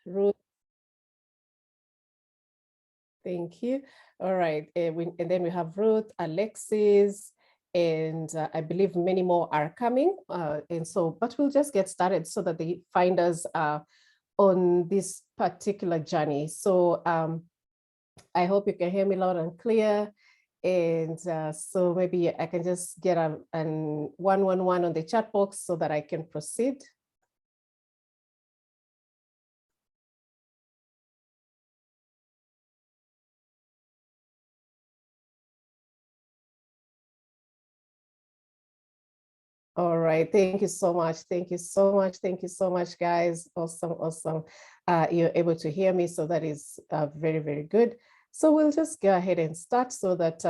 Ruth. Thank you. All right. And then we have Ruth, Alexis, and I believe many more are coming. But we'll just get started so that they find us on this particular journey. So I hope you can hear me loud and clear. And so maybe I can just get an 111 on the chat box so that I can proceed. All right. Thank you so much. Thank you so much. Thank you so much, guys. Awesome. Awesome. You're able to hear me. So that is very, very good. So we'll just go ahead and start so that,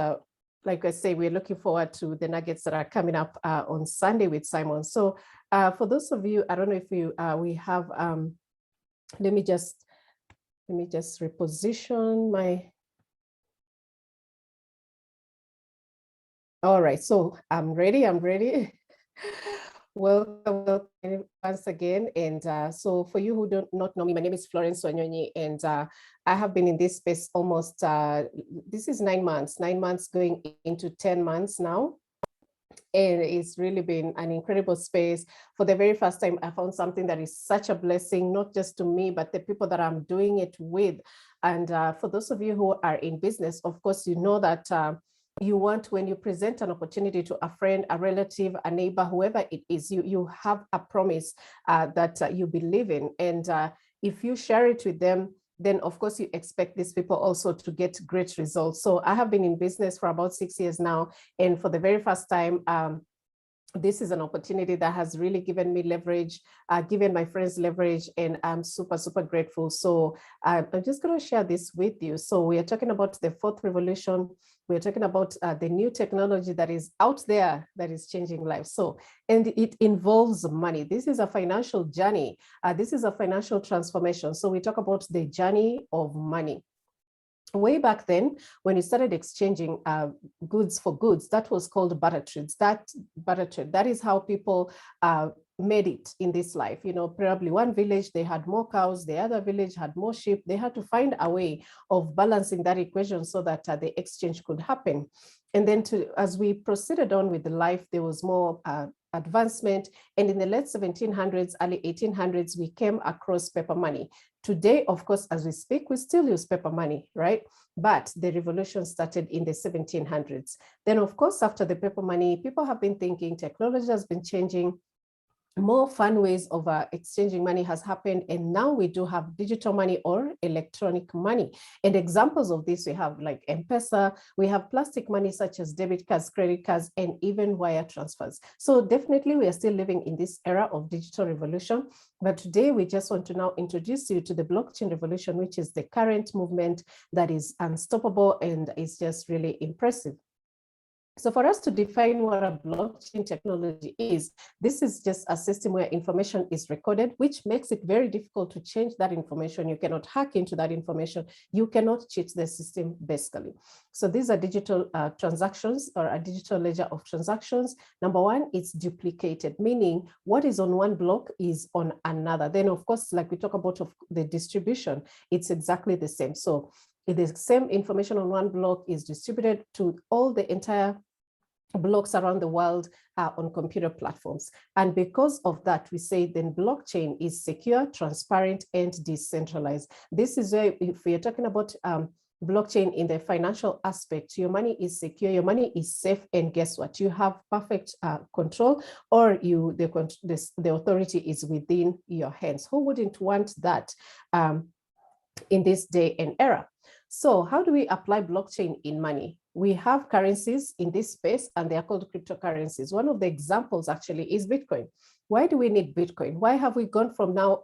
like I say, we're looking forward to the nuggets that are coming up on Sunday with Simon. So for those of you, I don't know if we have, let me just reposition my. All right. So I'm ready. Welcome once again. And so for you who do not know me, my name is Florence Wanyonyi, and I have been in this space almost, this is 9 months going into 10 months now. And it's really been an incredible space. For the very first time, I found something that is such a blessing, not just to me, but the people that I'm doing it with. And for those of you who are in business, of course, you know that you want, when you present an opportunity to a friend, a relative, a neighbor, whoever it is, you have a promise that you believe in. And if you share it with them, then of course you expect these people also to get great results. So I have been in business for about 6 years now. And for the very first time, this is an opportunity that has really given me leverage, given my friends leverage, and I'm super, super grateful. So I'm just going to share this with you. So we are talking about the fourth revolution. We're talking about the new technology that is out there that is changing lives. So, and it involves money. This is a financial journey. This is a financial transformation. So we talk about the journey of money. Way back then, when you started exchanging goods for goods, that was called barter trades. That is how people made it in this life. You know, probably one village, they had more cows, the other village had more sheep. They had to find a way of balancing that equation so that the exchange could happen. And then as we proceeded on with the life, there was more advancement. And in the late 1700s, early 1800s, we came across paper money. Today, of course, as we speak, we still use paper money, right? But the revolution started in the 1700s. Then, of course, after the paper money, people have been thinking technology has been changing. More fun ways of exchanging money has happened. And now we do have digital money or electronic money. And examples of this, we have like M-Pesa, we have plastic money such as debit cards, credit cards, and even wire transfers. So definitely we are still living in this era of digital revolution. But today we just want to now introduce you to the blockchain revolution, which is the current movement that is unstoppable and is just really impressive. So for us to define what a blockchain technology is, this is just a system where information is recorded, which makes it very difficult to change that information. You cannot hack into that information. You cannot cheat the system, basically. So these are digital transactions, or a digital ledger of transactions. Number one, it's duplicated, meaning what is on one block is on another. Then, of course, like we talk about the distribution, it's exactly the same. So the same information on one block is distributed to all the entire blocks around the world on computer platforms. And because of that, we say then blockchain is secure, transparent, and decentralized. This is where, if we're talking about blockchain in the financial aspect, your money is secure, your money is safe, and guess what? You have perfect control, or the authority is within your hands. Who wouldn't want that in this day and era? So how do we apply blockchain in money? We have currencies in this space, and they are called cryptocurrencies. One of the examples actually is Bitcoin. Why do we need Bitcoin? Why have we gone from now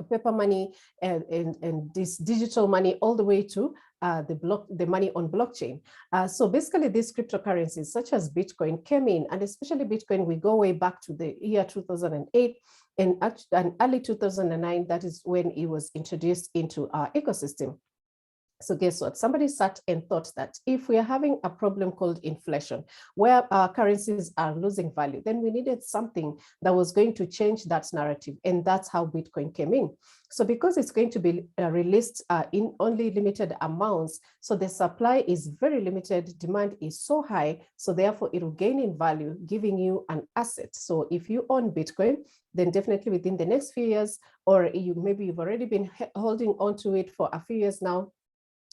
paper money and this digital money all the way to the money on blockchain? So basically these cryptocurrencies such as Bitcoin came in, and especially Bitcoin, we go way back to the year 2008 and early 2009, that is when it was introduced into our ecosystem. So guess what? Somebody sat and thought that if we are having a problem called inflation, where our currencies are losing value, then we needed something that was going to change that narrative. And that's how Bitcoin came in. So because it's going to be released in only limited amounts, so the supply is very limited, demand is so high, so therefore it will gain in value, giving you an asset. So if you own Bitcoin, then definitely within the next few years, or maybe you've already been holding on to it for a few years now,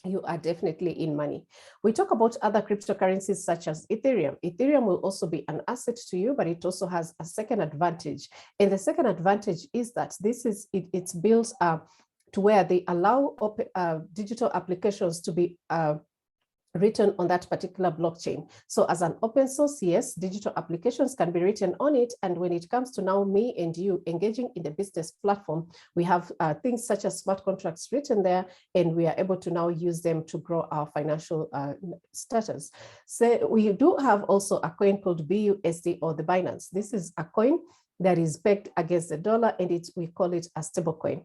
you are definitely in money. We talk about other cryptocurrencies such as Ethereum. Ethereum will also be an asset to you, but it also has a second advantage. And the second advantage is that it's built to where they allow digital applications to be written on that particular blockchain. So as an open source, yes, digital applications can be written on it. And when it comes to now me and you engaging in the business platform, we have things such as smart contracts written there, and we are able to now use them to grow our financial status. So we do have also a coin called BUSD, or the Binance. This is a coin that is pegged against the dollar, and we call it a stable coin.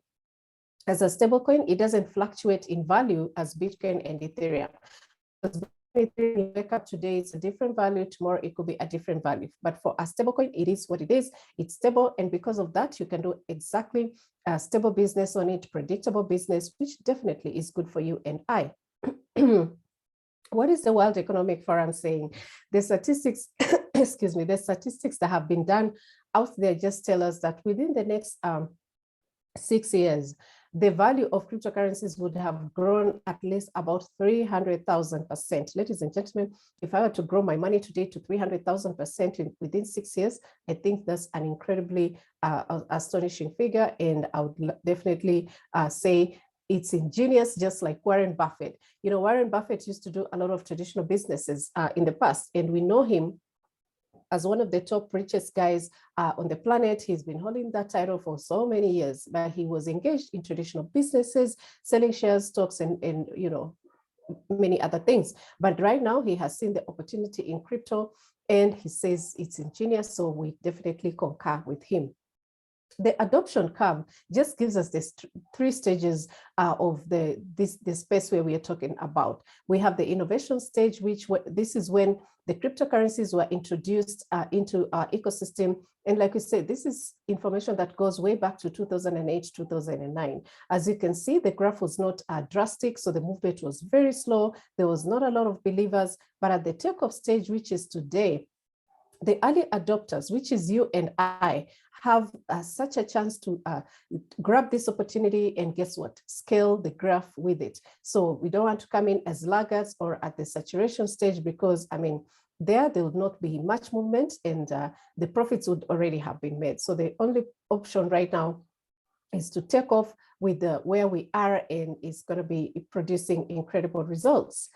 As a stable coin, it doesn't fluctuate in value as Bitcoin and Ethereum. You wake up today, it's a different value. Tomorrow, it could be a different value. But for a stablecoin, it is what it is. It's stable. And because of that, you can do exactly a stable business on it, predictable business, which definitely is good for you and I. What is the World Economic Forum saying? The statistics, excuse me, the statistics that have been done out there just tell us that within the next 6 years, the value of cryptocurrencies would have grown at least about 300,000%. Ladies and gentlemen, if I were to grow my money today to 300,000% within 6 years, I think that's an incredibly astonishing figure. And I would definitely say it's ingenious, just like Warren Buffett. You know, Warren Buffett used to do a lot of traditional businesses in the past, and we know him as one of the top richest guys on the planet. He's been holding that title for so many years, but he was engaged in traditional businesses, selling shares, stocks, and you know, many other things. But right now he has seen the opportunity in crypto, and he says it's ingenious. So we definitely concur with him. The adoption curve just gives us this 3 stages of the space where we are talking about. We have the innovation stage, this is when the cryptocurrencies were introduced into our ecosystem. And like we said, this is information that goes way back to 2008, 2009. As you can see, the graph was not drastic, so the movement was very slow. There was not a lot of believers, but at the takeoff stage, which is today, the early adopters, which is you and I, have such a chance to grab this opportunity and guess what? Scale the graph with it. So we don't want to come in as laggards or at the saturation stage, because I mean, there will not be much movement, and the profits would already have been made. So the only option right now is to take off with where we are, and it's going to be producing incredible results.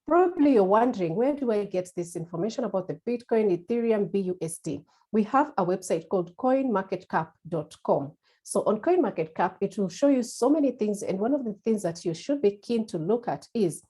Probably you're wondering, where do I get this information about the Bitcoin, Ethereum, BUSD? We have a website called CoinMarketCap.com. So on CoinMarketCap, it will show you so many things. And one of the things that you should be keen to look at is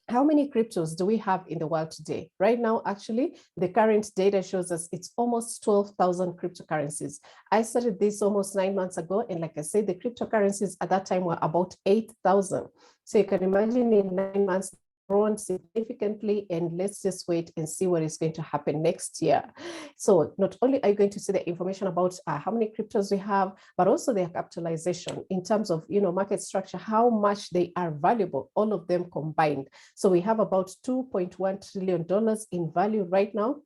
how many cryptos do we have in the world today? Right now, actually, the current data shows us it's almost 12,000 cryptocurrencies. I started this almost 9 months ago. And like I said, the cryptocurrencies at that time were about 8,000. So you can imagine in 9 months, grown significantly, and let's just wait and see what is going to happen next year. So not only are you going to see the information about how many cryptos we have, but also their capitalization in terms of, you know, market structure, how much they are valuable, all of them combined. So we have about $2.1 trillion in value right now.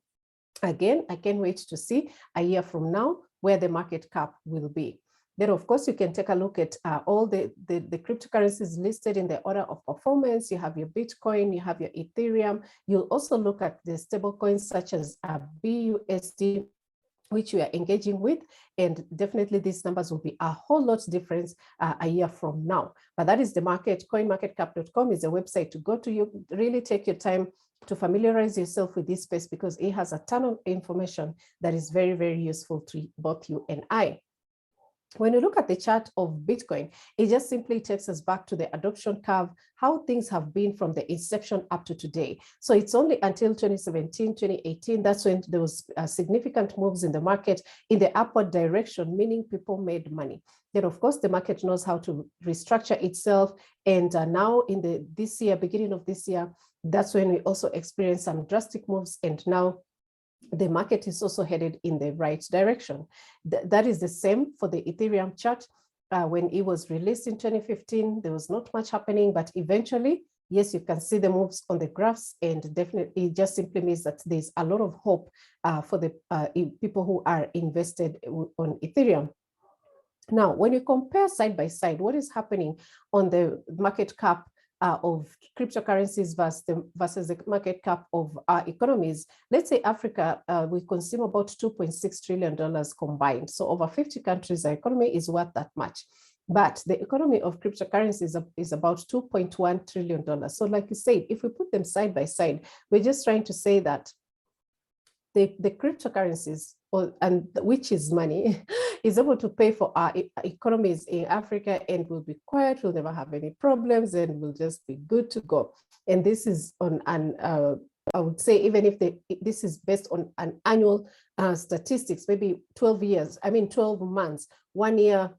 Again, I can't wait to see a year from now where the market cap will be. Then, of course, you can take a look at all the cryptocurrencies listed in the order of performance. You have your Bitcoin, you have your Ethereum. You'll also look at the stable coins such as BUSD, which you are engaging with. And definitely these numbers will be a whole lot different a year from now. But that is the market. CoinMarketCap.com is a website to go to. You really take your time to familiarize yourself with this space, because it has a ton of information that is very, very useful to both you and I. When you look at the chart of Bitcoin, it just simply takes us back to the adoption curve, how things have been from the inception up to today. So it's only until 2017, 2018, that's when there was significant moves in the market in the upward direction, meaning people made money. Then, of course, the market knows how to restructure itself. And now in this year, beginning of this year, that's when we also experience some drastic moves. And now the market is also headed in the right direction. That is the same for the Ethereum chart. When it was released in 2015, there was not much happening, but eventually, yes, you can see the moves on the graphs, and definitely it just simply means that there's a lot of hope for the people who are invested on Ethereum. Now, when you compare side by side, what is happening on the market cap of cryptocurrencies versus the market cap of our economies, let's say Africa, we consume about $2.6 trillion combined. So over 50 countries, our economy is worth that much. But the economy of cryptocurrencies is about $2.1 trillion. So like you said, if we put them side by side, we're just trying to say that the cryptocurrencies, and which is money, is able to pay for our economies in Africa, and we'll be quiet, we'll never have any problems, and we'll just be good to go. And this is on an, I would say, even if this is based on an annual statistics, maybe 12 months, 1 year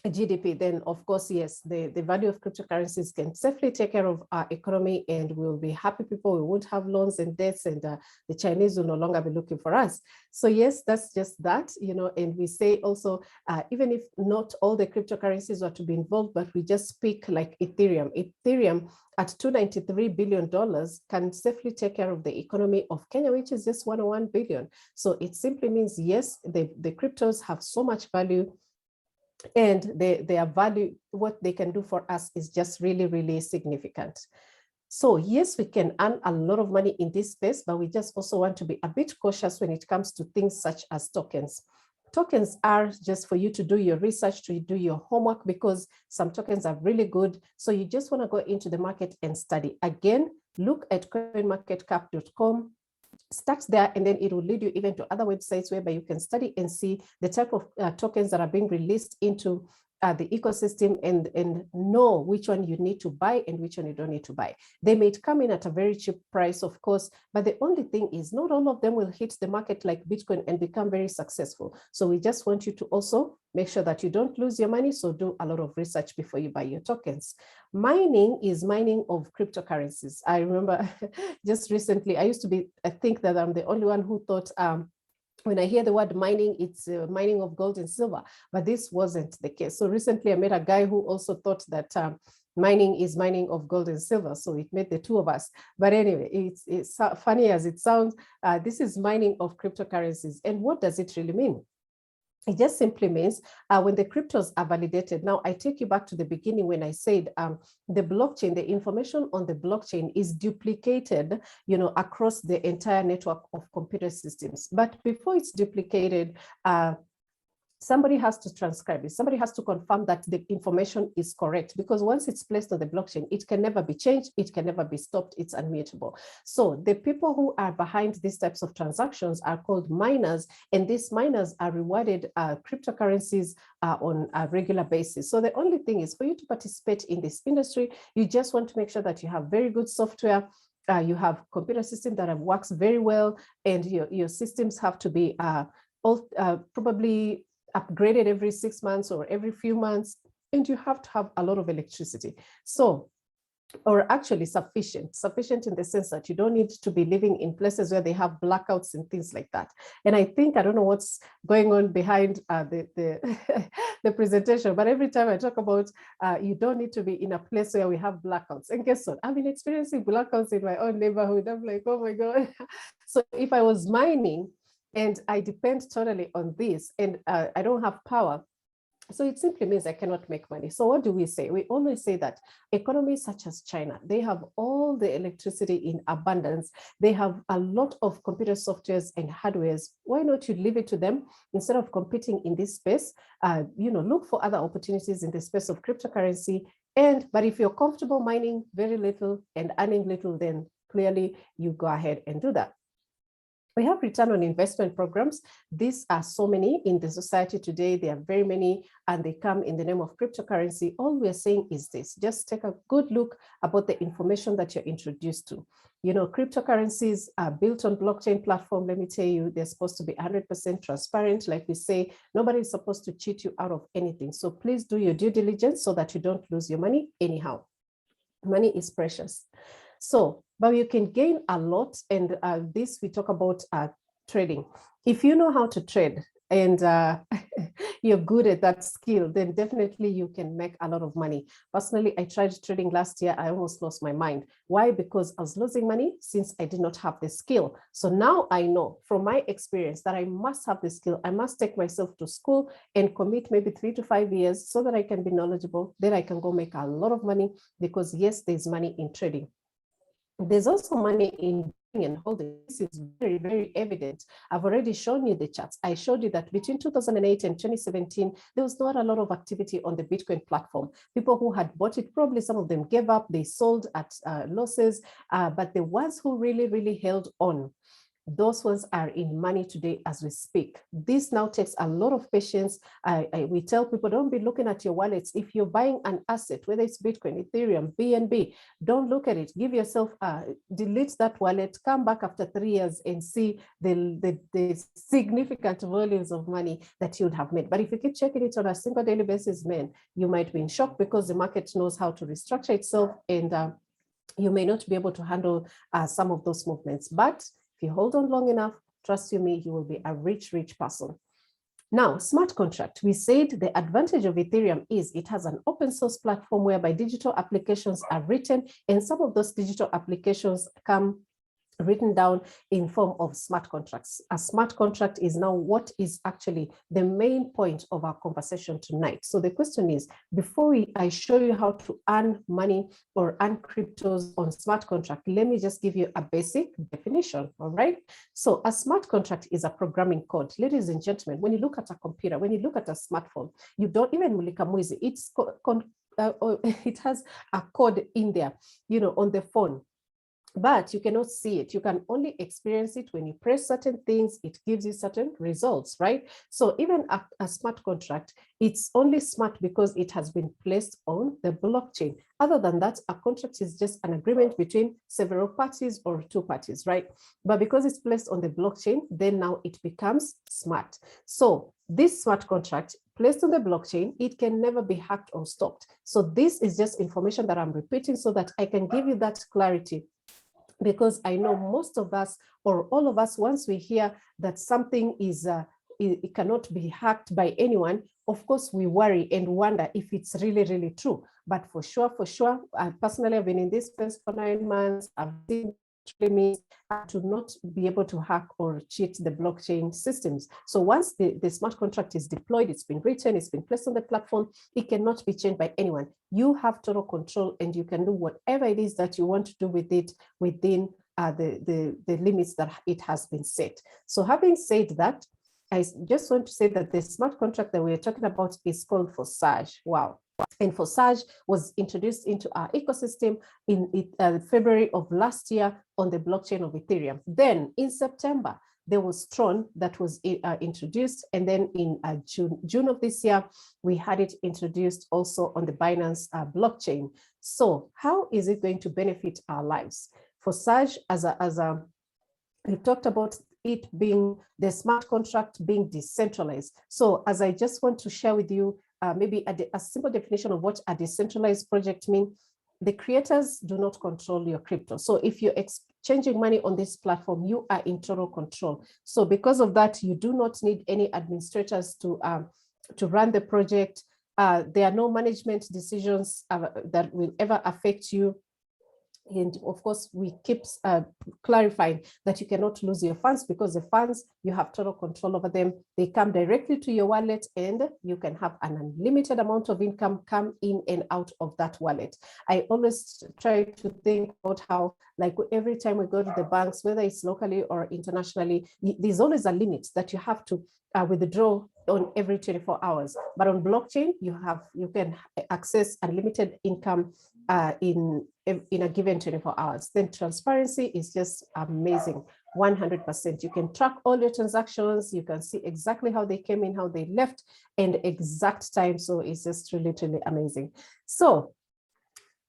GDP, then of course, yes, the value of cryptocurrencies can safely take care of our economy, and we'll be happy people. We won't have loans and debts, and the Chinese will no longer be looking for us. So yes, that's just that, and we say also, even if not all the cryptocurrencies are to be involved, but we just speak like Ethereum. Ethereum at $293 billion can safely take care of the economy of Kenya, which is just 101 billion. So it simply means, yes, the cryptos have so much value, and their value, what they can do for us is just really, really significant. So yes, we can earn a lot of money in this space, but we just also want to be a bit cautious when it comes to things such as tokens. Tokens are just for you to do your research, to do your homework, because some tokens are really good. So you just want to go into the market and study. Again, look at CoinMarketCap.com. Start there, and then it will lead you even to other websites whereby you can study and see the type of tokens that are being released into the ecosystem, and know which one you need to buy and which one you don't need to buy. They may come in at a very cheap price, of course, but the only thing is not all of them will hit the market like Bitcoin and become very successful. So we just want you to also make sure that you don't lose your money. So do a lot of research before you buy your tokens. Mining is mining of cryptocurrencies. I remember just recently, I think that I'm the only one who thought, when I hear the word mining, it's mining of gold and silver, but this wasn't the case. So recently I met a guy who also thought that mining is mining of gold and silver. So it made the two of us. But anyway, it's funny as it sounds, this is mining of cryptocurrencies. And what does it really mean? It just simply means when the cryptos are validated. Now, I take you back to the beginning when I said the blockchain, the information on the blockchain is duplicated, across the entire network of computer systems. But before it's duplicated, somebody has to transcribe it. Somebody has to confirm that the information is correct, because once it's placed on the blockchain, it can never be changed. It can never be stopped. It's unmutable. So the people who are behind these types of transactions are called miners, and these miners are rewarded cryptocurrencies on a regular basis. So the only thing is, for you to participate in this industry, you just want to make sure that you have very good software. You have computer system that works very well, and your systems have to be probably upgraded every 6 months or every few months, and you have to have a lot of electricity. So, or actually sufficient in the sense that you don't need to be living in places where they have blackouts and things like that. And I don't know what's going on behind the presentation, but every time I talk about you don't need to be in a place where we have blackouts. And guess what? I've been experiencing blackouts in my own neighborhood. I'm like, oh my God. So if I was mining, and I depend totally on this, and I don't have power, so it simply means I cannot make money. So what do we say? We always say that economies such as China, they have all the electricity in abundance. They have a lot of computer softwares and hardwares. Why not you leave it to them instead of competing in this space? Look for other opportunities in the space of cryptocurrency. But if you're comfortable mining very little and earning little, then clearly you go ahead and do that. We have return on investment programs. These are so many in the society today. There are very many, and they come in the name of cryptocurrency. All we're saying is this: just take a good look about the information that you're introduced to. You know, cryptocurrencies are built on blockchain platform. Let me tell you, they're supposed to be 100% transparent. Like we say, nobody is supposed to cheat you out of anything. So please do your due diligence so that you don't lose your money anyhow. Money is precious. So, but you can gain a lot. And this, we talk about trading. If you know how to trade and you're good at that skill, then definitely you can make a lot of money. Personally, I tried trading last year. I almost lost my mind. Why? Because I was losing money since I did not have the skill. So now I know from my experience that I must have the skill. I must take myself to school and commit maybe 3 to 5 years so that I can be knowledgeable. Then I can go make a lot of money, because yes, there's money in trading. There's also money in buying and holding. This is very, very evident. I've already shown you the charts. I showed you that between 2008 and 2017, there was not a lot of activity on the Bitcoin platform. People who had bought it, probably some of them gave up, they sold at losses, but the ones who really, really held on, those ones are in money today as we speak. This now takes a lot of patience. We tell people, don't be looking at your wallets. If you're buying an asset, whether it's Bitcoin, Ethereum, BNB, don't look at it. Give yourself, delete that wallet, come back after 3 years and see the significant volumes of money that you'd have made. But if you keep checking it on a single daily basis, man, you might be in shock, because the market knows how to restructure itself, and you may not be able to handle some of those movements. But if you hold on long enough, trust you me, you will be a rich, rich person. Now, smart contract. We said the advantage of Ethereum is it has an open source platform whereby digital applications are written, and some of those digital applications come written down in form of smart contracts. A smart contract is now what is actually the main point of our conversation tonight. So the question is, before I show you how to earn money or earn cryptos on smart contract, let me just give you a basic definition, all right? So a smart contract is a programming code. Ladies and gentlemen, when you look at a computer, when you look at a smartphone, you don't even mulikamuizi, it has a code in there, you know, on the phone. But you cannot see it. You can only experience it when you press certain things. It gives you certain results, right? So even a smart contract, it's only smart because it has been placed on the blockchain. Other than that, a contract is just an agreement between several parties or two parties, right? But because it's placed on the blockchain, then now it becomes smart. So this smart contract placed on the blockchain, it can never be hacked or stopped. So this is just information that I'm repeating so that I can give you that clarity, because I know most of us, or all of us, once we hear that something is it cannot be hacked by anyone, of course we worry and wonder if it's really, really true. But for sure, I personally have been in this space for 9 months. I've seen means to not be able to hack or cheat the blockchain systems. So once the smart contract is deployed, it's been written, it's been placed on the platform, it cannot be changed by anyone. You have total control, and you can do whatever it is that you want to do with it within the limits that it has been set. So having said that, I just want to say that the smart contract that we're talking about is called Forsage. Wow. And Forsage was introduced into our ecosystem in February of last year on the blockchain of Ethereum. Then in September, there was Tron that was introduced. And then in June of this year, we had it introduced also on the Binance blockchain. So how is it going to benefit our lives? Forsage, we talked about it being the smart contract being decentralized. So as I just want to share with you, maybe a simple definition of what a decentralized project means. The creators do not control your crypto. So if you're exchanging money on this platform, you are in total control. So because of that, you do not need any administrators to run the project. There are no management decisions that will ever affect you. And of course, we keep clarifying that you cannot lose your funds, because the funds, you have total control over them. They come directly to your wallet, and you can have an unlimited amount of income come in and out of that wallet. I always try to think about how, like, every time we go to the banks, whether it's locally or internationally, there's always a limit that you have to withdraw on every 24 hours. But on blockchain, you can access unlimited income in a given 24 hours. Then transparency is just amazing. 100%. You can track all your transactions. You can see exactly how they came in, how they left, and exact time. So it's just really, really amazing. So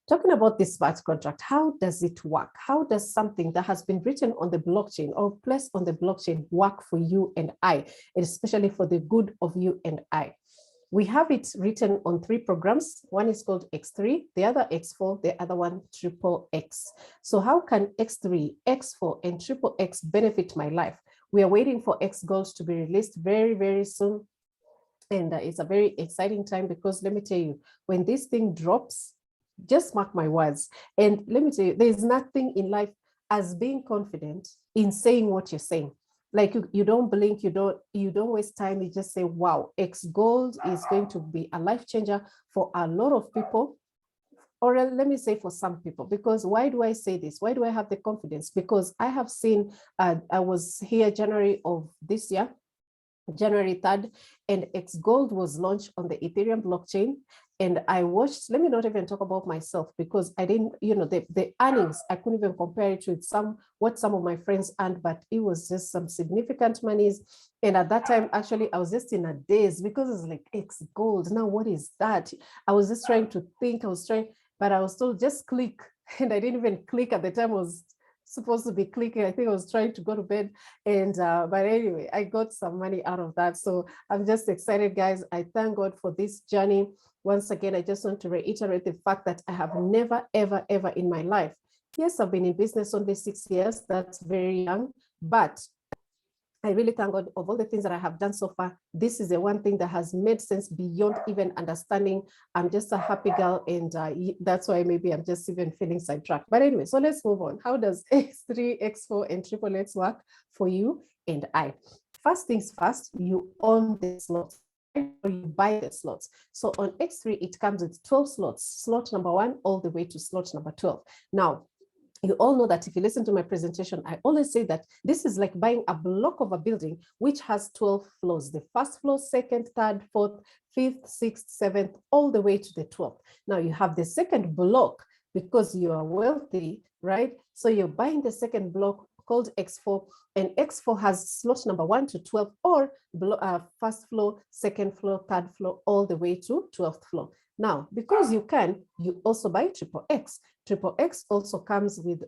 talking about this smart contract, how does it work? How does something that has been written on the blockchain or placed on the blockchain work for you and I, and especially for the good of you and I? We have it written on 3 programs. One is called X3, the other X4, the other one Triple X. So how can X3, X4, and Triple X benefit my life? We are waiting for X Gold to be released very, very soon. And it's a very exciting time because let me tell you, when this thing drops, just mark my words. And let me tell you, there's nothing in life as being confident in saying what you're saying. Like you don't blink, you don't waste time. You just say, wow, X Gold is going to be a life changer for a lot of people. Or let me say for some people, because why do I say this? Why do I have the confidence? Because I have seen, I was here January of this year, January 3rd, and X Gold was launched on the Ethereum blockchain. And I watched, let me not even talk about myself because I didn't, the earnings, I couldn't even compare it with what some of my friends earned, but it was just some significant monies. And at that time, actually, I was just in a daze because it's like X Gold. Now, what is that? I was just trying to think, but I was told just click. And I didn't even click at the time. I was supposed to be clicking. I think I was trying to go to bed. And but anyway, I got some money out of that. So I'm just excited, guys. I thank God for this journey. Once again, I just want to reiterate the fact that I have never, ever, ever in my life. Yes, I've been in business only 6 years. That's very young, but I really thank God of all the things that I have done so far. This is the one thing that has made sense beyond even understanding. I'm just a happy girl, and that's why maybe I'm just even feeling sidetracked. But anyway, so let's move on. How does X3, X4, and Triple X work for you and I? First things first, you own the slots, or you buy the slots. So on X3, it comes with 12 slots, slot number 1 all the way to slot number 12. Now, you all know that if you listen to my presentation, I always say that this is like buying a block of a building which has 12 floors, the first floor, second, third, fourth, fifth, sixth, seventh, all the way to the 12th. Now you have the second block because you are wealthy, right? So you're buying the second block called X4, and X4 has slot number 1 to 12, or first floor, second floor, third floor, all the way to 12th floor. Now, because you can, you also buy Triple X. Triple X also comes with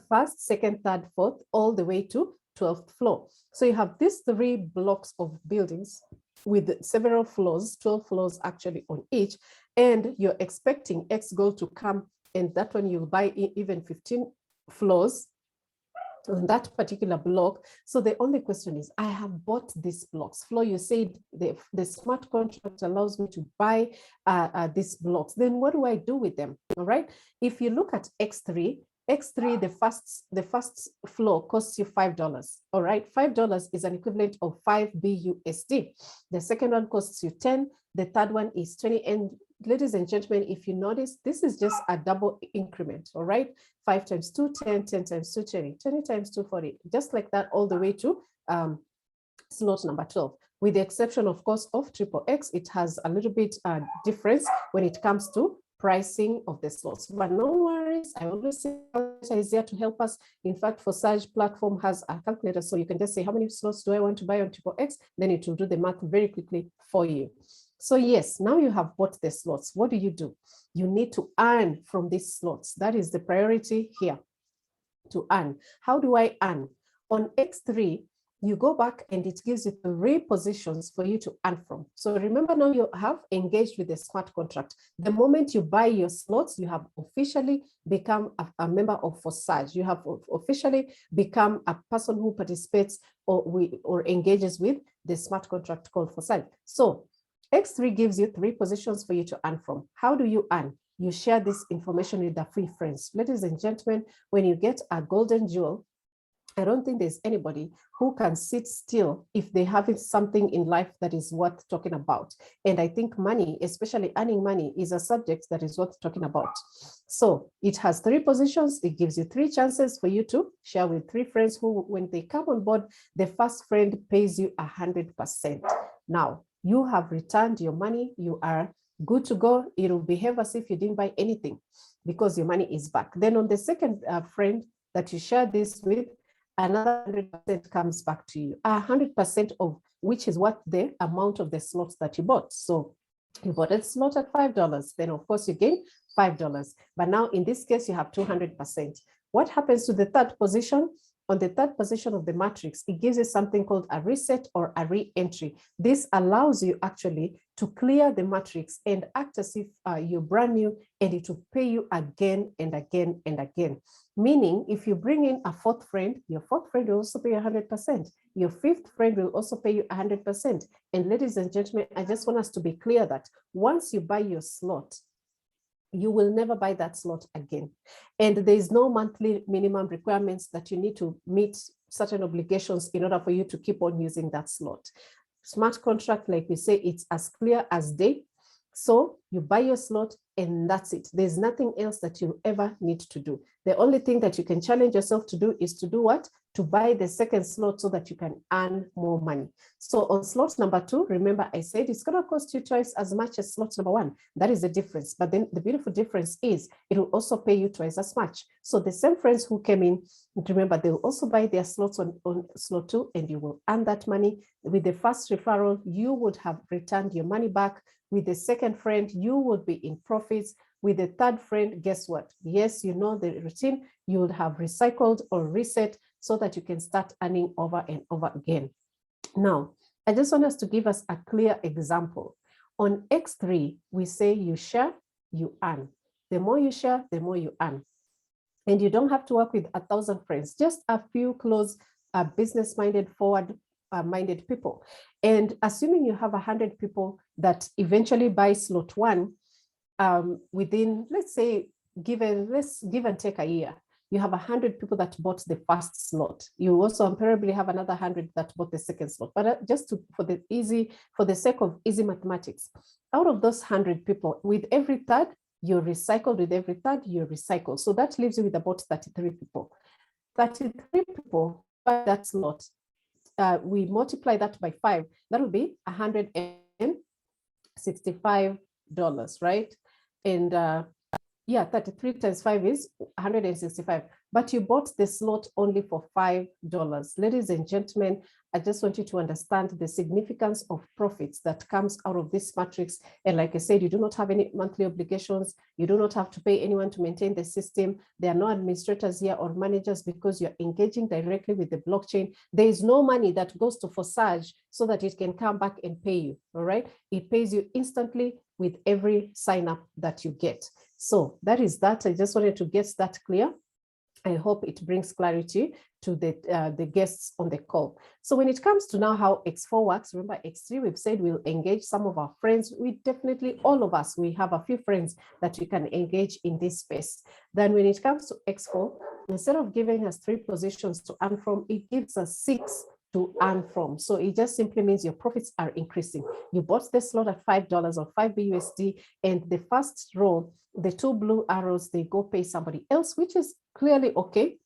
first, second, third, fourth, all the way to 12th floor. So you have these 3 blocks of buildings with several floors, 12 floors actually on each, and you're expecting X Gold to come, and that one you'll buy even 15 floors on that particular block. So the only question is, I have bought these blocks. Flo, you said the smart contract allows me to buy these blocks. Then what do I do with them? All right. If you look at X3, the first floor costs you $5. All right. $5 is an equivalent of 5 BUSD. The second one costs you 10. The third one is 20. And ladies and gentlemen, if you notice, this is just a double increment. All right. 5 times 2, 10, 10 times 2, 20, 20 times 2, 40, just like that, all the way to slot number 12. With the exception, of course, of Triple X, it has a little bit difference when it comes to pricing of the slots. But no worries, I always say calculator is there to help us. In fact, for Sage platform has a calculator, so you can just say how many slots do I want to buy on Triple X, then it will do the math very quickly for you. So yes, now you have bought the slots. What do? You need to earn from these slots. That is the priority here, to earn. How do I earn? On X3, you go back and it gives you 3 positions for you to earn from. So remember, now you have engaged with the smart contract. The moment you buy your slots, you have officially become a member of Forsage. You have officially become a person who participates or engages with the smart contract called Forsage. So X3 gives you 3 positions for you to earn from. How do you earn? You share this information with the free friends. Ladies and gentlemen, when you get a golden jewel, I don't think there's anybody who can sit still if they have something in life that is worth talking about. And I think money, especially earning money, is a subject that is worth talking about. So it has 3 positions. It gives you 3 chances for you to share with 3 friends who, when they come on board, the first friend pays you 100%. Now, you have returned your money. You are good to go. It will behave as if you didn't buy anything because your money is back. Then on the second friend that you share this with, another 100% comes back to you. 100% of which is what the amount of the slots that you bought. So you bought a slot at $5, then of course you gain $5. But now in this case, you have 200%. What happens to the third position? On the third position of the matrix, it gives you something called a reset or a re-entry. This allows you actually to clear the matrix and act as if you're brand new, and it will pay you again and again and again. Meaning, if you bring in a fourth friend, your fourth friend will also pay you 100%. Your fifth friend will also pay you 100%. And ladies and gentlemen, I just want us to be clear that once you buy your slot, you will never buy that slot again. And there is no monthly minimum requirements that you need to meet certain obligations in order for you to keep on using that slot. Smart contract, like we say, it's as clear as day. So you buy your slot and that's it. There's nothing else that you ever need to do. The only thing that you can challenge yourself to do is to do what? To buy the second slot so that you can earn more money. So on slot number 2, remember I said it's going to cost you twice as much as slot number 1. That is the difference. But then the beautiful difference is it will also pay you twice as much. So the same friends who came in, remember, they will also buy their slots on slot 2 and you will earn that money. With the first referral, you would have returned your money back. With the second friend, you would be in profits. With the third friend, guess what? Yes, you know the routine. You would have recycled or reset so that you can start earning over and over again. Now, I just want us to give us a clear example. On X3, we say you share, you earn. The more you share, the more you earn. And you don't have to work with 1,000 friends, just a few close business-minded, forward-minded people. And assuming you have 100 people that eventually buy slot 1 within, let's say, let's give and take a year, you have 100 people that bought the first slot. You also probably have another 100 that bought the second slot. But just for the sake of easy mathematics, out of those 100 people, with every third, you recycle, with every third, you recycle. So that leaves you with about 33 people. 33 people buy that slot. We multiply that by 5, that will be $165, right? And yeah, 33 times 5 is 165. But you bought the slot only for $5. Ladies and gentlemen, I just want you to understand the significance of profits that comes out of this matrix. And like I said, you do not have any monthly obligations. You do not have to pay anyone to maintain the system. There are no administrators here or managers because you're engaging directly with the blockchain. There is no money that goes to Forsage so that it can come back and pay you, all right? It pays you instantly with every sign up that you get. So that is that. I just wanted to get that clear. I hope it brings clarity to the guests on the call. So when it comes to now how X4 works, remember X3, we've said we'll engage some of our friends. We definitely, all of us, we have a few friends that we can engage in this space. Then when it comes to X4, instead of giving us 3 positions to earn from, it gives us 6 to earn from. So it just simply means your profits are increasing. You bought the slot at $5 or 5 BUSD, and the first row, the 2 blue arrows, they go pay somebody else, which is clearly okay.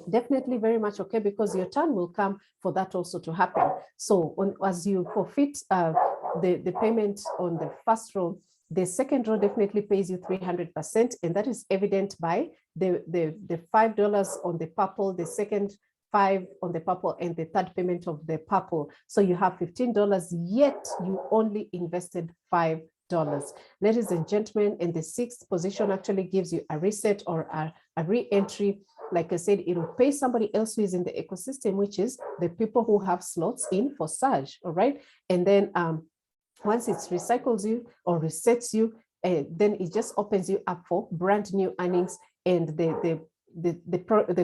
Definitely very much okay, because your turn will come for that also to happen. So as you forfeit the payment on the first row, the second row definitely pays you 300%, and that is evident by the $5 on the purple, the second 5 on the purple, and the third payment of the purple. So you have $15, yet you only invested $5. Ladies and gentlemen, and the 6th position actually gives you a reset or a re-entry. Like I said, it will pay somebody else who is in the ecosystem, which is the people who have slots in Forsage, all right? And then once it recycles you or resets you, then it just opens you up for brand new earnings, and the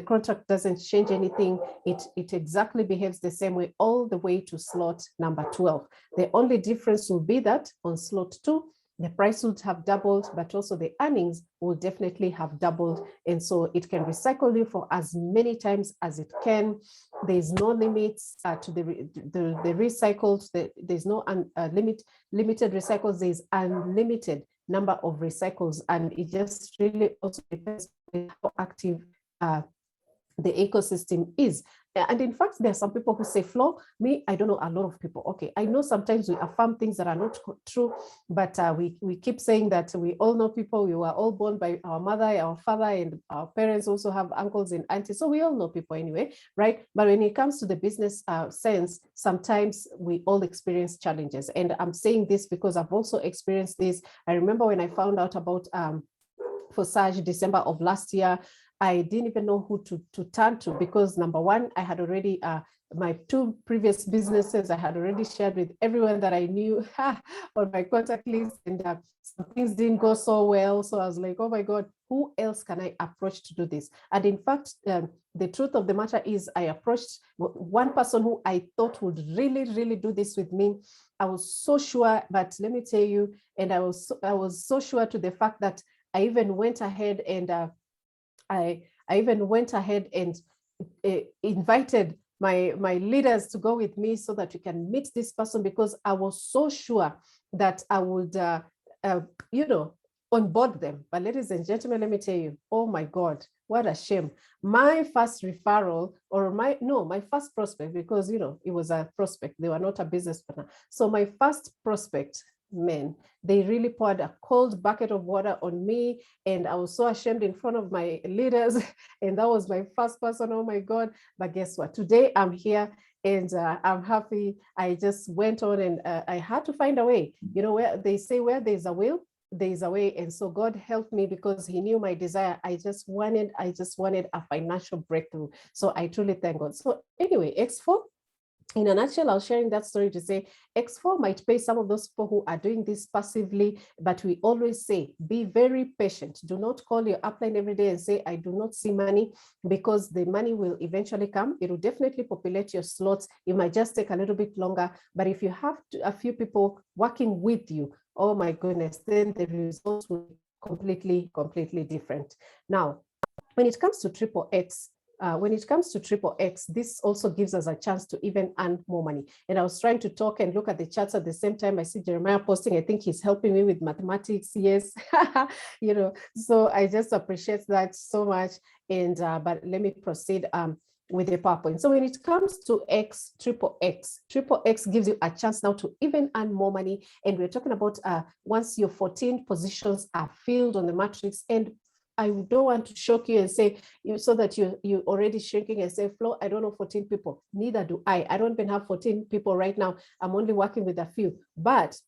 contract doesn't change anything. It exactly behaves the same way all the way to slot number 12. The only difference will be that on slot 2, the price would have doubled, but also the earnings will definitely have doubled. And so it can recycle you for as many times as it can. There's no limits to the recycled. There's no limited recycles. There's unlimited number of recycles. And it just really also depends on how active the ecosystem is. And in fact, there are some people who say, Flo, me, I don't know a lot of people. Okay, I know sometimes we affirm things that are not true, but we keep saying that we all know people. We were all born by our mother, our father, and our parents also have uncles and aunties. So we all know people anyway, right? But when it comes to the business sense, sometimes we all experience challenges. And I'm saying this because I've also experienced this. I remember when I found out about Forsage December of last year, I didn't even know who to turn to, because number one, I had already, my 2 previous businesses, I had already shared with everyone that I knew on my contact list, and some things didn't go so well. So I was like, oh my God, who else can I approach to do this? And in fact, the truth of the matter is I approached one person who I thought would really, really do this with me. I was so sure, but let me tell you, and I was so sure to the fact that I even went ahead and I even went ahead and invited my leaders to go with me so that we can meet this person, because I was so sure that I would, onboard them. But ladies and gentlemen, let me tell you, oh my God, what a shame. My first referral, or my first prospect, because, it was a prospect, they were not a business partner. So my first prospect, men, they really poured a cold bucket of water on me, and I was so ashamed in front of my leaders. And that was my first person. Oh my God. But guess what? Today I'm here, and I'm happy. I just went on, and I had to find a way. Where they say where there's a will, there's a way. And so God helped me, because he knew my desire. I just wanted a financial breakthrough. So I truly thank God. So anyway, X4, in a nutshell, I was sharing that story to say X4 might pay some of those people who are doing this passively, but we always say, be very patient. Do not call your upline every day and say, I do not see money, because the money will eventually come. It will definitely populate your slots. It might just take a little bit longer, but if you have a few people working with you, oh my goodness, then the results will be completely different. Now, when it comes to triple X, this also gives us a chance to even earn more money. And I was trying to talk and look at the charts at the same time. I see Jeremiah posting. I think he's helping me with mathematics. Yes, so I just appreciate that so much. And but let me proceed with the PowerPoint. So when it comes to triple X gives you a chance now to even earn more money. And we're talking about once your 14 positions are filled on the matrix. And I don't want to shock you and say, so that you already shrinking and say, Flo, I don't know 14 people. Neither do I. I don't even have 14 people right now. I'm only working with a few. But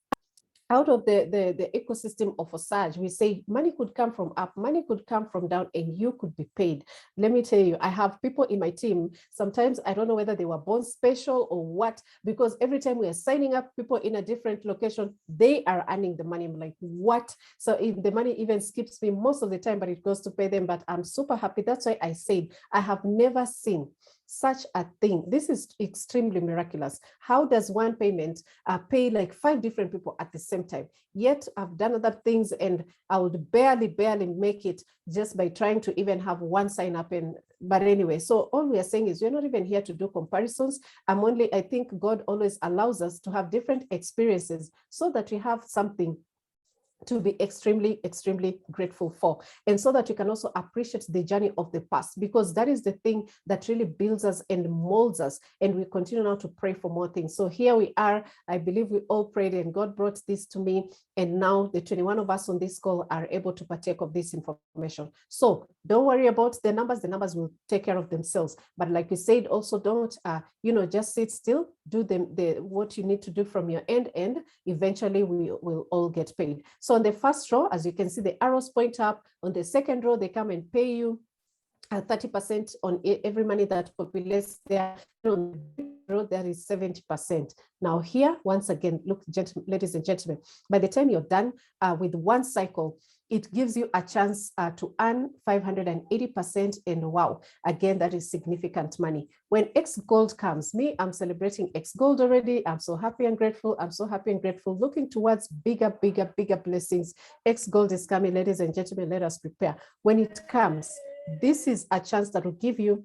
out of the ecosystem of Forsage, we say money could come from up, money could come from down, and you could be paid. Let me tell you, I have people in my team. Sometimes I don't know whether they were born special or what, because every time we are signing up people in a different location, they are earning the money. I'm like, what? So the money even skips me most of the time, but it goes to pay them. But I'm super happy. That's why I said I have never seen such a thing. This is extremely miraculous. How does one payment pay like 5 different people at the same time? Yet I've done other things, and I would barely make it just by trying to even have one sign up. But anyway, so all we are saying is we're not even here to do comparisons. I think God always allows us to have different experiences so that we have something to be extremely grateful for, and so that you can also appreciate the journey of the past, because that is the thing that really builds us and molds us. And we continue now to pray for more things. So here we are. I believe we all prayed, and God brought this to me, and now the 21 of us on this call are able to partake of this information. So don't worry about the numbers will take care of themselves. But like we said, also don't just sit still. Do what you need to do from your end, and eventually we will all get paid. So on the first row, as you can see, the arrows point up. On the second row, they come and pay you 30% on every money that populates there. On the row, there is 70%. Now here, once again, look, ladies and gentlemen, by the time you're done with one cycle, it gives you a chance to earn 580%. And wow, again, that is significant money. When X Gold comes, I'm celebrating X Gold already. I'm so happy and grateful. Looking towards bigger blessings. X Gold is coming, ladies and gentlemen, let us prepare. When it comes, this is a chance that will give you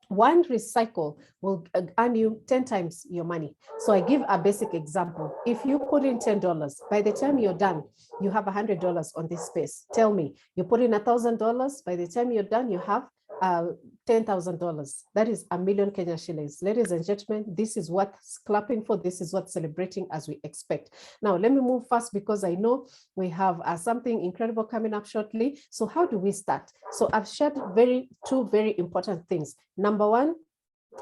one recycle will earn you 10 times your money. So I give a basic example. If you put in $10, by the time you're done, you have $100 on this space. Tell me, you put in $1,000, by the time you're done, you have $10,000. That is a million Kenya shillings. Ladies and gentlemen, this is what clapping for. This is what celebrating as we expect. Now, let me move fast because I know we have something incredible coming up shortly. So how do we start? So I've shared two very important things. Number one,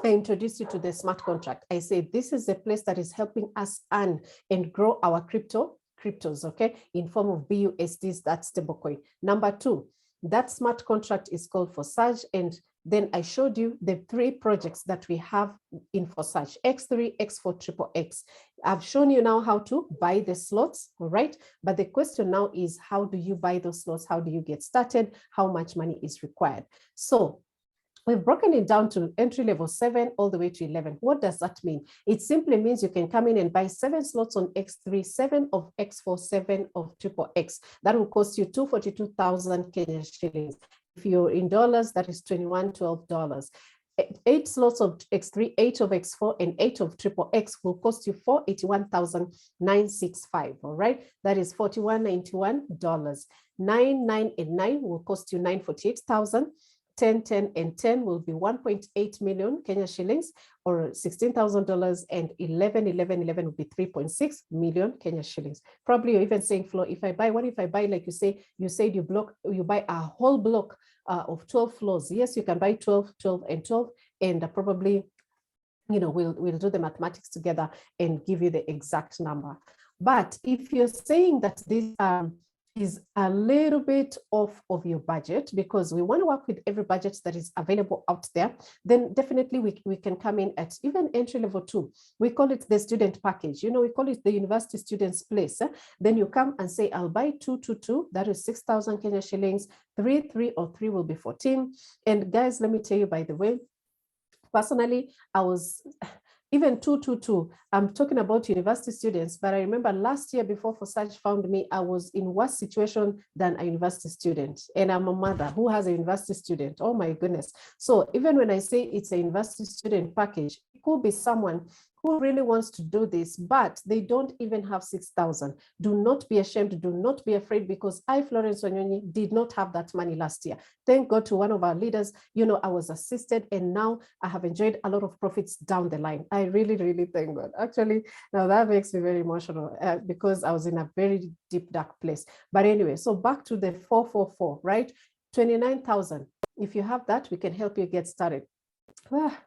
I introduced you to the smart contract. I say this is a place that is helping us earn and grow our cryptos, okay, in form of BUSDs, that's stablecoin. Number two, that smart contract is called Forsage, and then I showed you the 3 projects that we have in Forsage: X3, X4, XXX. I've shown you now how to buy the slots, all right? But the question now is, how do you buy those slots? How do you get started? How much money is required? So we've broken it down to entry level 7 all the way to 11. What does that mean? It simply means you can come in and buy 7 slots on X3, 7 of X4, 7 of XXX. That will cost you 242,000 Kenya shillings. If you're in dollars, that is $2112. 8 slots of X3, 8 of X4, and 8 of XXX will cost you 481,965. All right, that is $4191. 9, 9, and 9 will cost you 948,000. 10, 10, and 10 will be 1.8 million Kenya shillings, or $16,000, and 11, 11, 11 will be 3.6 million Kenya shillings. Probably you're even saying, Flo, if I buy, what if I buy, like you said you buy a whole block of 12 floors? Yes, you can buy 12, 12, and 12, and probably, we'll do the mathematics together and give you the exact number. But if you're saying that this is a little bit off of your budget, because we want to work with every budget that is available out there, then definitely we can come in at even entry level 2. We call it the student package. We call it the university students place. Then you come and say, I'll buy 2, 2, 2. That is 6,000 Kenya shillings. 3, 3, or 3 will be 14. And guys, let me tell you, by the way, personally, I was even 2, 2, 2. I'm talking about university students, but I remember last year before Forsage found me, I was in worse situation than a university student. And I'm a mother who has a university student. Oh my goodness. So even when I say it's a university student package, it could be someone who really wants to do this, but they don't even have 6,000. Do not be ashamed. Do not be afraid, because I, Florence Wanyonyi, did not have that money last year. Thank God to one of our leaders, I was assisted, and now I have enjoyed a lot of profits down the line. I really, really thank God. Actually, now that makes me very emotional because I was in a very deep, dark place. But anyway, so back to the 444, right? 29,000. If you have that, we can help you get started.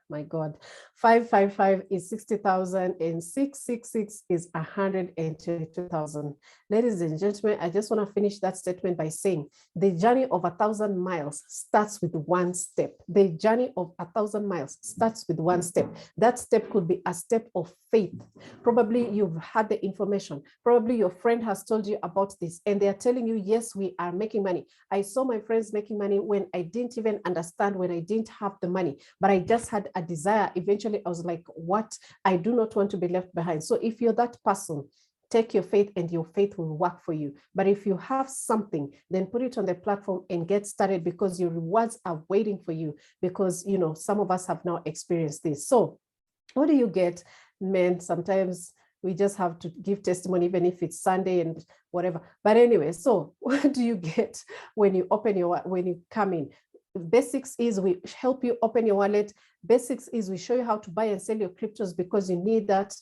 My God, 555 is 60,000, and 666 is 122,000. Ladies and gentlemen, I just want to finish that statement by saying the journey of 1,000 miles starts with one step. The journey of 1,000 miles starts with one step. That step could be a step of faith. Probably you've had the information. Probably your friend has told you about this, and they are telling you, yes, we are making money. I saw my friends making money when I didn't even understand, when I didn't have the money, but I just had a desire. Eventually, I was like, what? I do not want to be left behind. So if you're that person, take your faith, and your faith will work for you. But if you have something, then put it on the platform and get started, because your rewards are waiting for you, because, some of us have now experienced this. So what do you get? Man, sometimes we just have to give testimony, even if it's Sunday and whatever. But anyway, so what do you get when you come in? Basics is we help you open your wallet. Basics is we show you how to buy and sell your cryptos, because you need that.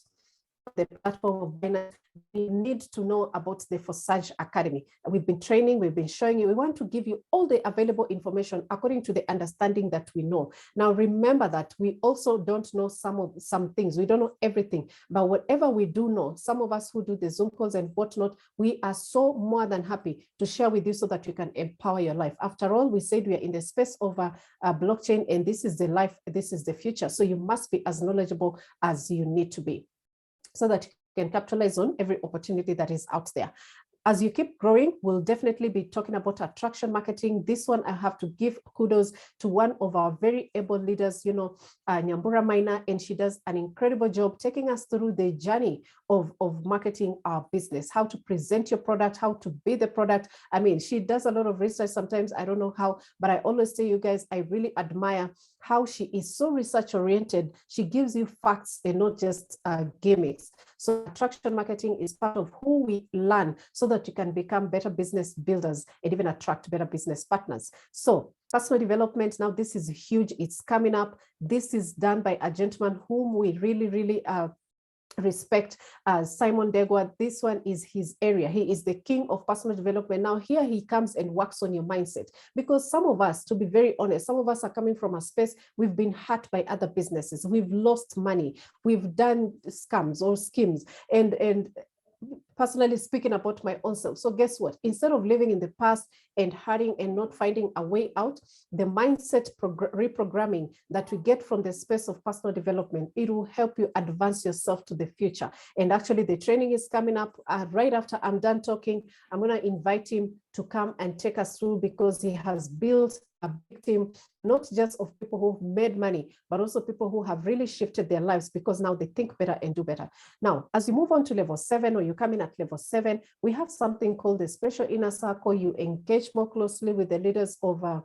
The platform of Binance, you need to know about the Forsage Academy. We've been training, we've been showing you. We want to give you all the available information according to the understanding that we know. Now, remember that we also don't know some things. We don't know everything, but whatever we do know, some of us who do the Zoom calls and whatnot, we are so more than happy to share with you so that you can empower your life. After all, we said we are in the space of a blockchain, and this is the life, this is the future. So you must be as knowledgeable as you need to be, so that you can capitalize on every opportunity that is out there. As you keep growing, we'll definitely be talking about attraction marketing. This one, I have to give kudos to one of our very able leaders, Nyambura Maina, and she does an incredible job taking us through the journey of marketing our business, how to present your product, how to be the product. I mean, she does a lot of research. Sometimes I don't know how, but I always tell you guys, I really admire how she is so research oriented. She gives you facts and not just gimmicks. So attraction marketing is part of who we learn so that you can become better business builders and even attract better business partners. So personal development, now this is huge. It's coming up. This is done by a gentleman whom we really respect, Simon Degwa. This one is his area. He is the king of personal development. Now here he comes and works on your mindset, because some of us, to be very honest, some of us are coming from a space, we've been hurt by other businesses, we've lost money, we've done scams or schemes, and personally speaking about my own self. So guess what? Instead of living in the past and hurting and not finding a way out, the mindset reprogramming that we get from the space of personal development, it will help you advance yourself to the future. And actually the training is coming up right after I'm done talking. I'm going to invite him to come and take us through, because he has built a big team, not just of people who've made money, but also people who have really shifted their lives, because now they think better and do better. Now, as you move on to level 7, or you come in at level 7, we have something called the special inner circle. You engage more closely with the leaders of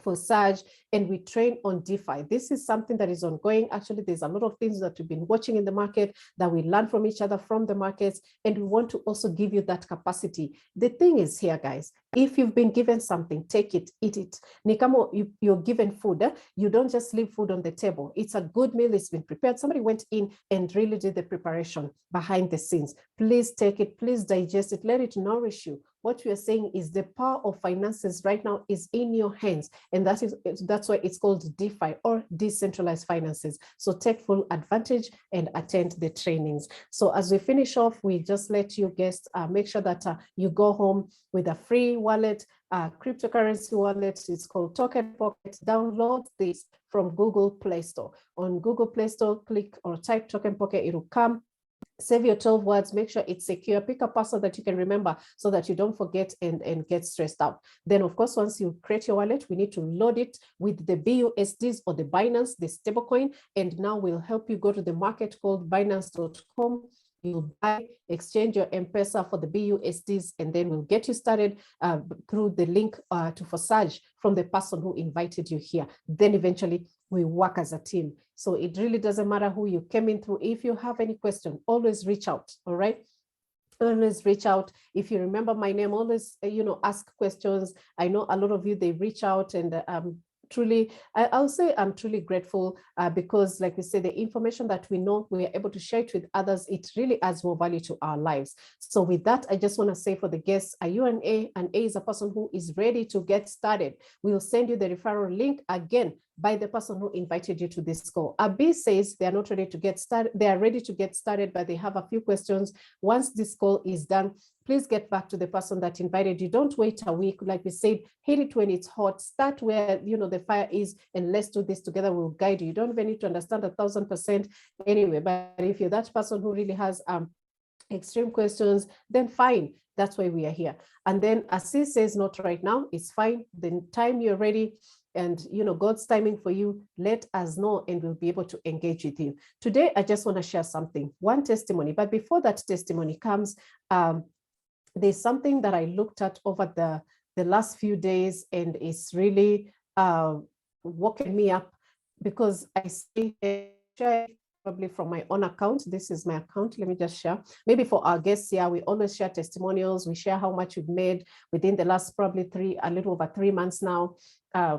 Forsage, and we train on DeFi. This is something that is ongoing. Actually, there's a lot of things that we've been watching in the market that we learn from each other from the markets, and we want to also give you that capacity. The thing is here, guys, if you've been given something, take it, eat it. Nikamo, you're given food. You don't just leave food on the table. It's a good meal. It's been prepared. Somebody went in and really did the preparation behind the scenes. Please take it. Please digest it. Let it nourish you. What we are saying is the power of finances right now is in your hands. And that's why it's called DeFi, or decentralized finances. So take full advantage and attend the trainings. So as we finish off, we just let you guests make sure that you go home with a free wallet, cryptocurrency wallet. It's called Token Pocket. Download this from Google Play Store. On Google Play Store, click or type Token Pocket, it will come. Save your 12 words, make sure it's secure, pick a password that you can remember so that you don't forget and get stressed out. Then, of course, once you create your wallet, we need to load it with the BUSDs or the Binance, the stablecoin, and now we'll help you go to the market called Binance.com. You buy, exchange your M-Pesa for the BUSDs, and then we'll get you started through the link to Forsage from the person who invited you here. Then eventually we work as a team. So it really doesn't matter who you came in through. If you have any question, always reach out, all right? Always reach out. If you remember my name, always, ask questions. I know a lot of you, they reach out, and truly, I'll say I'm truly grateful because, like we said, the information that we know, we are able to share it with others. It really adds more value to our lives. So with that, I just want to say for the guests, are you an A? An A is a person who is ready to get started. We'll send you the referral link again by the person who invited you to this call. A B says they are not ready to get started. They are ready to get started, but they have a few questions. Once this call is done, please get back to the person that invited you. Don't wait a week. Like we said, hit it when it's hot. Start where the fire is, and let's do this together. We'll guide you. You don't even need to understand 1000% anyway. But if you're that person who really has extreme questions, then fine. That's why we are here. And then Assis says not right now. It's fine. The time you're ready, and God's timing for you, let us know and we'll be able to engage with you. Today, I just want to share something, one testimony. But before that testimony comes, there's something that I looked at over the last few days, and it's really woken me up, because I see probably from my own account. This is my account. Let me just share. Maybe for our guests here, we always share testimonials. We share how much we've made within the last probably a little over 3 months now.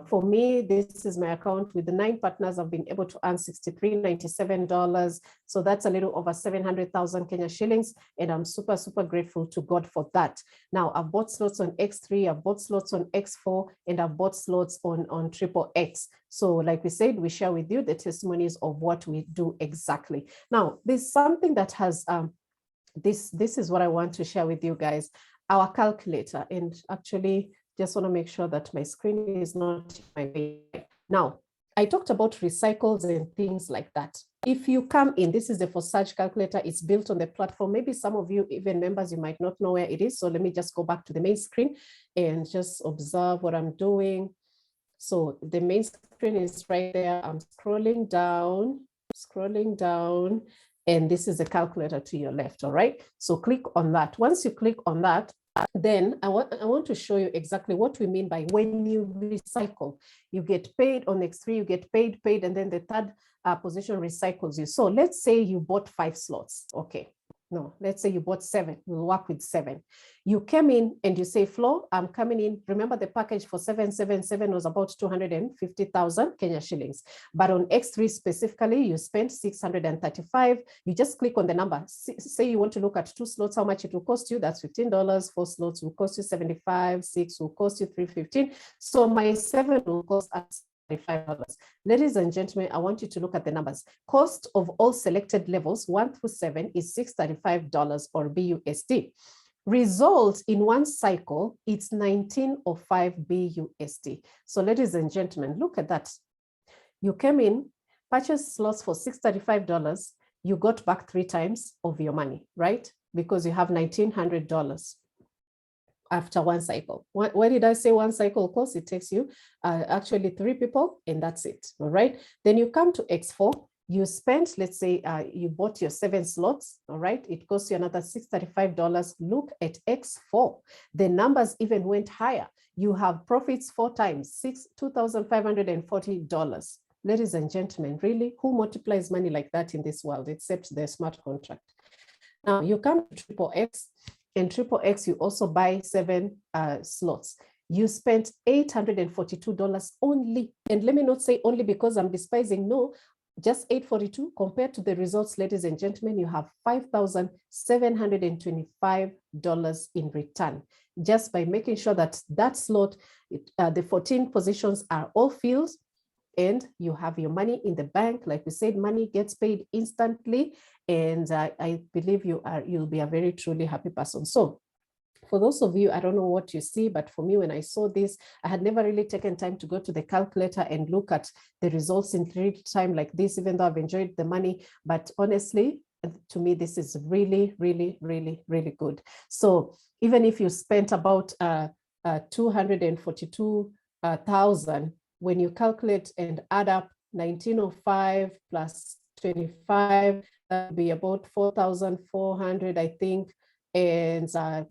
For me, this is my account. With the 9 partners, I've been able to earn $63.97. So that's a little over 700,000 Kenya shillings. And I'm super, super grateful to God for that. Now, I've bought slots on X3, I've bought slots on X4, and I've bought slots on Triple X. So like we said, we share with you the testimonies of what we do exactly. Now, there's something that has, this is what I want to share with you guys, our calculator. And actually, just want to make sure that my screen is not my way. Now, I talked about recycles and things like that. If you come in, this is the Forsage calculator. It's built on the platform. Maybe some of you, even members, you might not know where it is. So let me just go back to the main screen and just observe what I'm doing. So the main screen is right there. I'm scrolling down, and this is the calculator to your left, all right? So click on that. Once you click on that, then I want to show you exactly what we mean by when you recycle. You get paid on X3, you get paid, and then the third position recycles you. So let's say you bought 5 slots, okay? No, let's say you bought 7, we'll work with 7. You came in and you say, Flo, I'm coming in. Remember the package for 777 was about 250,000 Kenya shillings. But on X3 specifically, you spent 635. You just click on the number. Say you want to look at 2 slots, how much it will cost you. That's $15. 4 slots will cost you 75. 6 will cost you 315. So my 7 will cost us $5. Ladies and gentlemen, I want you to look at the numbers. Cost of all selected levels 1 through 7 is $635 or BUSD. Result in one cycle, it's 1905 BUSD. So ladies and gentlemen, look at that. You came in, purchased slots for $635. You got back 3 times of your money, right? Because you have $1,900. After one cycle. Why did I say one cycle? Of course, it takes you actually 3 people, and that's it. All right. Then you come to X4. You spent, let's say, you bought your 7 slots. All right. It costs you another $635. Look at X4. The numbers even went higher. You have profits 4 times, $2,540. Ladies and gentlemen, really, who multiplies money like that in this world except the smart contract? Now you come to Triple X. In Triple X, you also buy 7 slots. You spent $842 only. And let me not say only because I'm despising. No, just $842 compared to the results, ladies and gentlemen, you have $5,725 in return. Just by making sure that that slot, the 14 positions are all filled, and you have your money in the bank. Like we said, money gets paid instantly. And I believe you'll be a very truly happy person. So for those of you, I don't know what you see, but for me, when I saw this, I had never really taken time to go to the calculator and look at the results in real time like this, even though I've enjoyed the money. But honestly, to me, this is really, really, really, really good. So even if you spent about 242,000, when you calculate and add up 1905 plus 25, that would be about 4,400, I think, and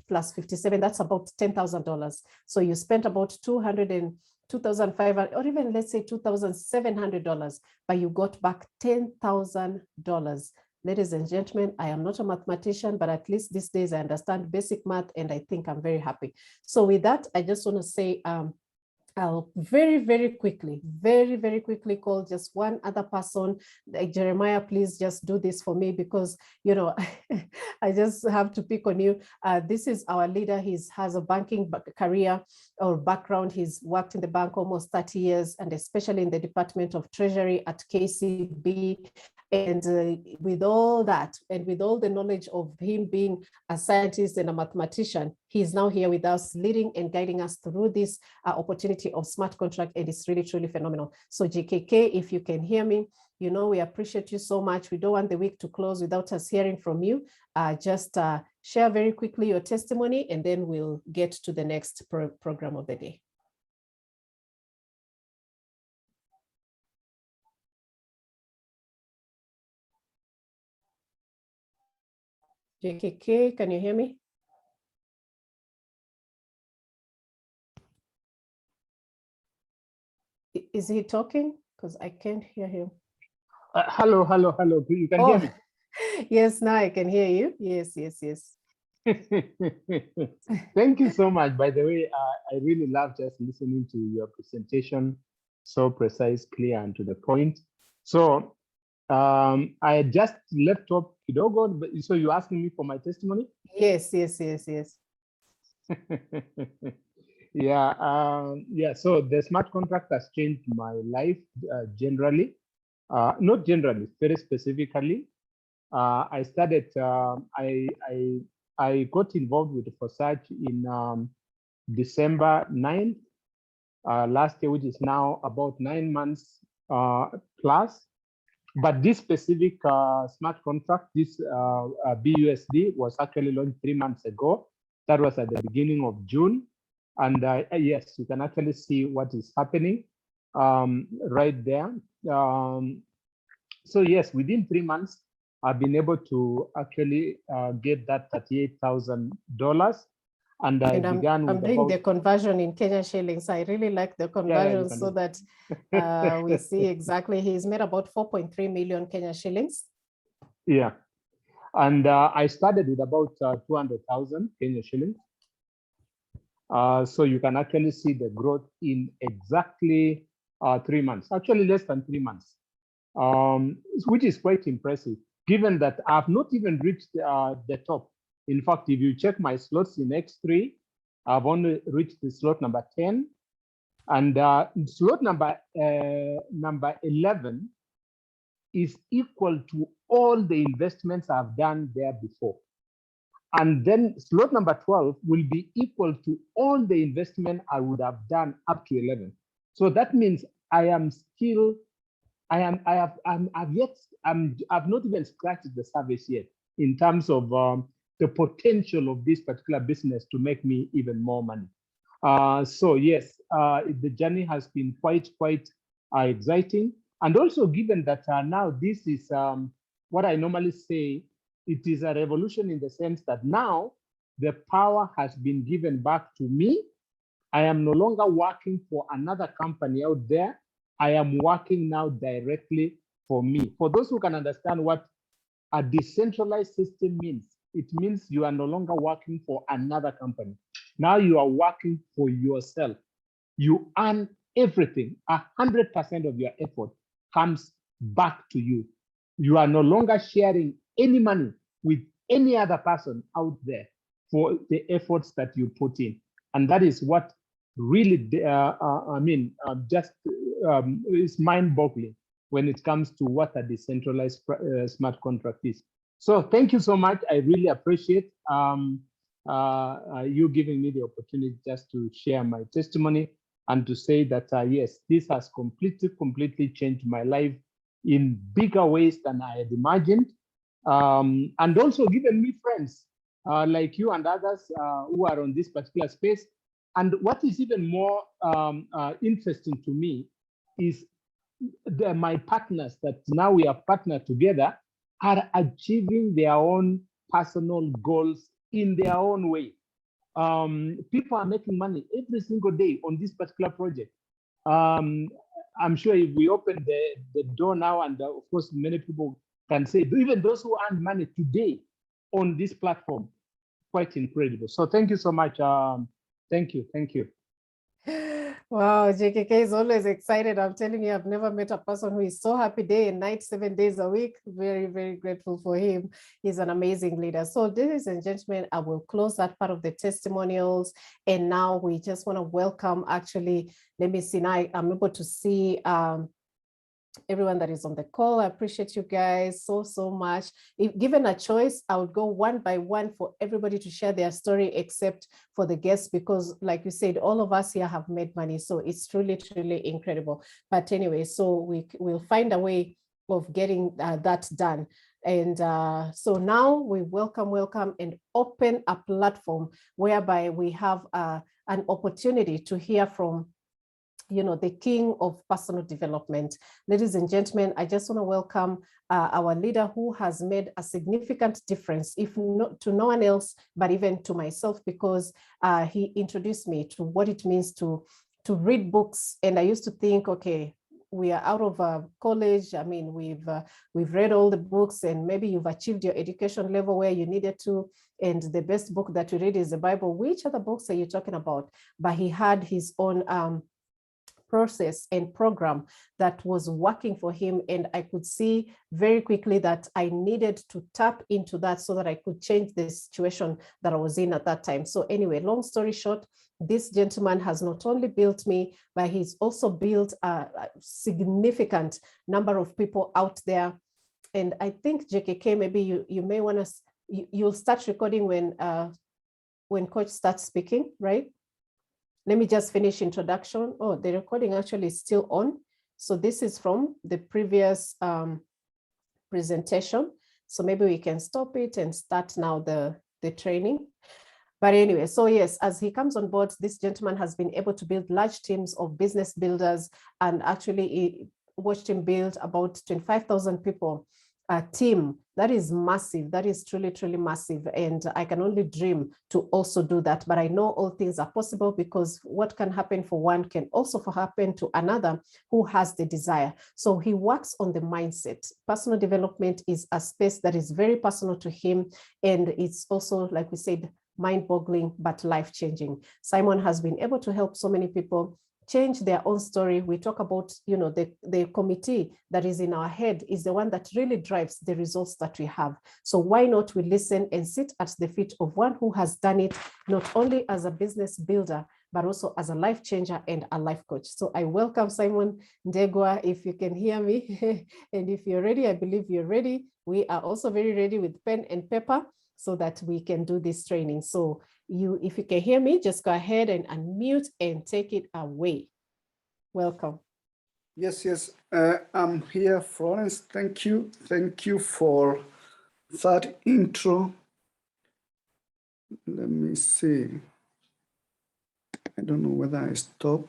plus 57, that's about $10,000. So you spent about $2,500, or even let's say $2,700, but you got back $10,000. Ladies and gentlemen, I am not a mathematician, but at least these days I understand basic math, and I think I'm very happy. So with that, I just want to say, I'll very, very quickly call just one other person. Like Jeremiah, please just do this for me because, you know, I just have to pick on you. This is our leader. He has a banking career or background. He's worked in the bank almost 30 years, and especially in the Department of Treasury at KCB. And with all that, and with all the knowledge of him being a scientist and a mathematician, he's now here with us, leading and guiding us through this opportunity of smart contract, and it's really, truly phenomenal. So JKK, if you can hear me, you know, we appreciate you so much. We don't want the week to close without us hearing from you. Just share very quickly your testimony, and then we'll get to the next program of the day. JKK, can you hear me? Is he talking? Because I can't hear him. Hello. You can hear me? Yes, now I can hear you. Yes. Thank you so much. By the way, I really love just listening to your presentation. So precise, clear, and to the point. So I just left off kidogo. So you're asking me for my testimony? Yes. Yeah. So the smart contract has changed my life generally. Not generally, very specifically. I started. I got involved with Forsage in December 9th last year, which is now about 9 months plus. But this specific smart contract, this BUSD, was actually launched 3 months ago. That was at the beginning of June. And yes, you can actually see what is happening right there. So yes, within 3 months, I've been able to actually get that $38,000. And I And began I'm with doing about, the conversion in Kenya shillings. I really like the yeah, you conversion can so do that we see exactly. He's made about 4.3 million Kenya shillings. Yeah. And I started with about 200,000 Kenya shillings. So you can actually see the growth in exactly 3 months, actually less than 3 months, which is quite impressive, given that I've not even reached the top. In fact, if you check my slots in X3, I've only reached the slot number 10. And slot number 11 is equal to all the investments I've done there before. And then slot number 12 will be equal to all the investment I would have done up to 11. So that means I've not even scratched the surface yet in terms of the potential of this particular business to make me even more money. So yes, the journey has been quite exciting. And also given that now this is what I normally say, it is a revolution in the sense that now the power has been given back to me. I am no longer working for another company out there. I am working now directly for me. For those who can understand what a decentralized system means, it means you are no longer working for another company. Now you are working for yourself. You earn everything. 100% of your effort comes back to you. You are no longer sharing any money with any other person out there for the efforts that you put in. And that is what really, is mind-boggling when it comes to what a decentralized smart contract is. So thank you so much. I really appreciate you giving me the opportunity just to share my testimony and to say that, yes, this has completely changed my life in bigger ways than I had imagined. And also given me friends like you and others who are on this particular space. And what is even more interesting to me is my partners that now we have partnered together are achieving their own personal goals in their own way. People are making money every single day on this particular project. I'm sure if we open the door now, and of course, many people can say, even those who earn money today on this platform, quite incredible. So thank you so much. Thank you. Wow, JKK is always excited. I'm telling you, I've never met a person who is so happy day and night, 7 days a week. Very grateful for him. He's an amazing leader. So ladies and gentlemen, I will close that part of the testimonials. And now we just want to welcome, actually, let me see, now I'm able to see everyone that is on the call. I appreciate you guys so much. If given a choice, I would go one by one for everybody to share their story, except for the guests, because like you said, all of us here have made money. So it's truly incredible. But anyway, so we'll find a way of getting that done. And so now we welcome and open a platform whereby we have an opportunity to hear from the king of personal development. Ladies and gentlemen, I just want to welcome our leader who has made a significant difference, if not to no one else, but even to myself, because he introduced me to what it means to read books. And I used to think, okay, we are out of college. I mean, we've read all the books, and maybe you've achieved your education level where you needed to, and the best book that you read is the Bible. Which other books are you talking about? But he had his own process and program that was working for him. And I could see very quickly that I needed to tap into that so that I could change the situation that I was in at that time. So anyway, long story short, this gentleman has not only built me, but he's also built a significant number of people out there. And I think JKK, maybe you may want to, you'll start recording when Coach starts speaking, right? Let me just finish introduction. Oh, the recording actually is still on. So this is from the previous presentation. So maybe we can stop it and start now the training. But anyway, so yes, as he comes on board, this gentleman has been able to build large teams of business builders, and actually watched him build about 25,000 people team. That is massive. That is truly, truly massive. And I can only dream to also do that. But I know all things are possible, because what can happen for one can also happen to another who has the desire. So he works on the mindset. Personal development is a space that is very personal to him. And it's also, like we said, mind-boggling, but life-changing. Simon has been able to help so many people change their own story. We talk about, the committee that is in our head is the one that really drives the results that we have. So why not we listen and sit at the feet of one who has done it, not only as a business builder, but also as a life changer and a life coach. So I welcome Simon Ndegwa, if you can hear me. And if you're ready, I believe you're ready. We are also very ready with pen and paper so that we can do this training. So if you can hear me, just go ahead and unmute and take it away. Welcome. Yes. I'm here, Florence. Thank you. Thank you for that intro. Let me see. I don't know whether I stop.